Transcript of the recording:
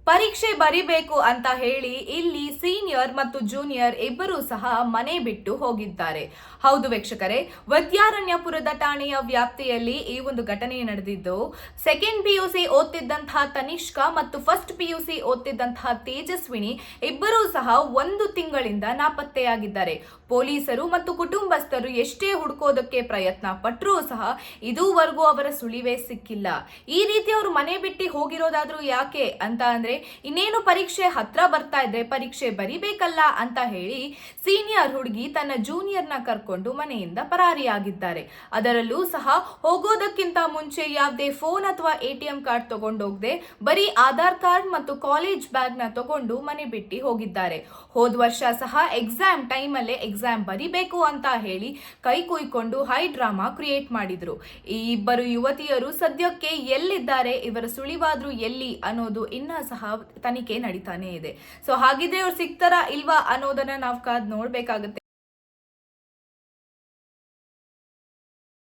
ಪರೀಕ್ಷೆ ಬರಿಬೇಕು ಅಂತ ಹೇಳಿ ಇಲ್ಲಿ ಸೀನಿಯರ್ ಮತ್ತು ಜೂನಿಯರ್ ಇಬ್ಬರೂ ಸಹ ಮನೆ ಬಿಟ್ಟು ಹೋಗಿದ್ದಾರೆ. ಹೌದು ವೀಕ್ಷಕರೇ, ವಿದ್ಯಾರಣ್ಯಪುರದ ಠಾಣೆಯ ವ್ಯಾಪ್ತಿಯಲ್ಲಿ ಈ ಒಂದು ಘಟನೆ ನಡೆದಿದ್ದು, ಸೆಕೆಂಡ್ ಪಿಯುಸಿ ಓದ್ತಿದ್ದಂತಹ ತನಿಷ್ಕಾ ಮತ್ತು ಫಸ್ಟ್ ಪಿಯುಸಿ ಓದ್ತಿದ್ದಂತಹ ತೇಜಸ್ವಿನಿ ಇಬ್ಬರೂ ಸಹ 1 ತಿಂಗಳಿಂದ ನಾಪತ್ತೆಯಾಗಿದ್ದಾರೆ. ಪೊಲೀಸರು ಮತ್ತು ಕುಟುಂಬಸ್ಥರು ಎಷ್ಟೇ ಹುಡುಕೋದಕ್ಕೆ ಪ್ರಯತ್ನ ಪಟ್ಟರೂ ಸಹ ಇದುವರೆಗೂ ಅವರ ಸುಳಿವೇ ಸಿಕ್ಕಿಲ್ಲ. ಈ ರೀತಿ ಅವರು ಮನೆ ಬಿಟ್ಟು ಹೋಗಿರೋದಾದ್ರೂ ಯಾಕೆ ಅಂತ ಅಂದ್ರೆ, ಇನ್ನೇನು ಪರೀಕ್ಷೆ ಹತ್ರ ಬರ್ತಾ ಇದೆ, ಪರೀಕ್ಷೆ ಬರಿಬೇಕಲ್ಲ ಅಂತ ಹೇಳಿ ಸೀನಿಯರ್ ಹುಡುಗಿ ತನ್ನ ಜೂನಿಯರ್ನ ಕರ್ಕೊಂಡು ಮನೆಯಿಂದ ಪರಾರಿಯಾಗಿದ್ದಾರೆ. ಅದರಲ್ಲೂ ಸಹ ಹೋಗೋದಕ್ಕಿಂತ ಮುಂಚೆ ಯಾವುದೇ ಫೋನ್ ಅಥವಾ ATM ಕಾರ್ಡ್ ತಗೊಂಡೋಗದೆ ಬರೀ ಆಧಾರ್ ಕಾರ್ಡ್ ಮತ್ತು ಕಾಲೇಜ್ ಬ್ಯಾಗ್ ನ ತಗೊಂಡು ಮನೆ ಬಿಟ್ಟು ಹೋಗಿದ್ದಾರೆ. ಹೋದ ವರ್ಷ ಸಹ ಎಕ್ಸಾಮ್ ಟೈಮ್ ಅಲ್ಲೇ ಎಕ್ಸಾಮ್ ಬರಿಬೇಕು ಅಂತ ಹೇಳಿ ಕೈ ಕುಯ್ಕೊಂಡು ಹೈ ಡ್ರಾಮಾ ಕ್ರಿಯೇಟ್ ಮಾಡಿದ್ರು. ಈ ಇಬ್ಬರು ಯುವತಿಯರು ಸದ್ಯಕ್ಕೆ ಎಲ್ಲಿದ್ದಾರೆ, ಇವರ ಸುಳಿವಾದ್ರೂ ಎಲ್ಲಿ ಅನ್ನೋದು ಇನ್ನ ಸಹ ತನಿಖೆ ನಡೀತಾನೆ ಇದೆ. ಸೊ ಹಾಗಿದ್ರೆ ಇವ್ರು ಸಿಗ್ತಾರಾ ಇಲ್ವಾ ಅನ್ನೋದನ್ನ ನಾವು ಕಾದ್ ನೋಡ್ಬೇಕಾಗುತ್ತೆ.